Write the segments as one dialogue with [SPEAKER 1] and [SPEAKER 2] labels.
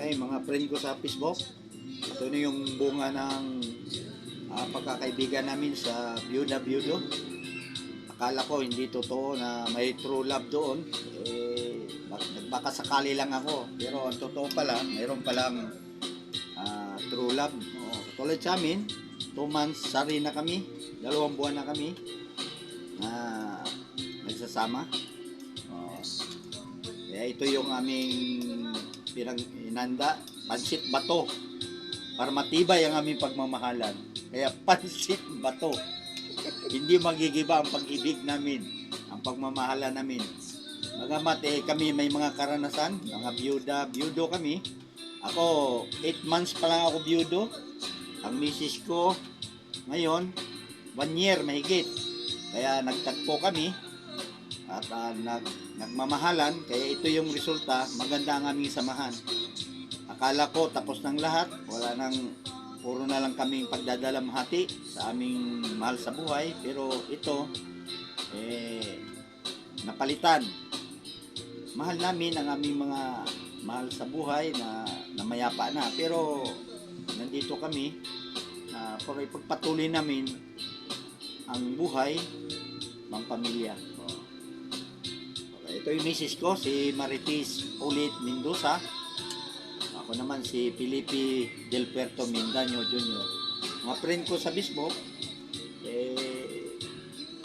[SPEAKER 1] Ay, mga friend ko sa Facebook, ito na yung bunga ng pagkakaibigan namin sa Byuda-Byudo. Akala ko hindi totoo na may true love doon. Baka sakali lang ako. Pero ang totoo pala, mayroon palang true love. Tulad sa amin, 2 months sari na kami, 2 buwan na kami na nagsasama. Kaya ito yung aming inanda, pansit bato. Para matibay ang aming pagmamahalan. Kaya pansit bato. Hindi magigiba ang pag-ibig namin, ang pagmamahalan namin. Magamat kami may mga karanasan, mga byudo kami. Ako, 8 months pa lang ako byudo. Ang misis ko, ngayon, 1 year mahigit. Kaya nagtagpo kami at nagmamahalan. Kaya ito yung resulta, maganda ang aming samahan. Akala ko tapos ng lahat, wala nang, puro na lang kaming pagdadalamhati sa aming mahal sa buhay. Pero ito, napalitan. Mahal namin ang aming mga mahal sa buhay na mayapa na. Pero nandito kami na para ipagpatuloy namin ang buhay ng pamilya. Ito yung misis ko, si Maritis Ulit Mendoza. Ako naman si Felipe Del Puerto Mindanyo Jr. Mga friend ko sa Facebook,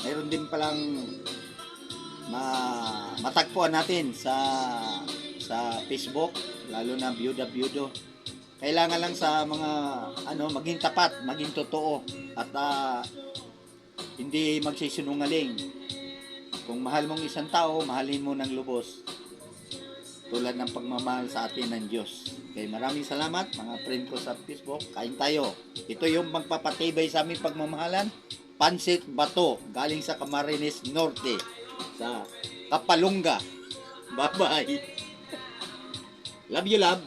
[SPEAKER 1] mayroon din palang matagpuan natin sa Facebook, lalo na Byuda-Byudo. Kailangan lang sa mga maging tapat, maging totoo at hindi magsisinungaling. Kung mahal mong isang tao, mahalin mo ng lubos. Tulad ng pagmamahal sa atin ng Diyos. Okay, maraming salamat mga friend ko sa Facebook. Kain tayo. Ito yung magpapatibay sa aming pagmamahalan. Pansit bato, galing sa Camarines Norte, sa Kapalunga. Bye-bye. Love you, love.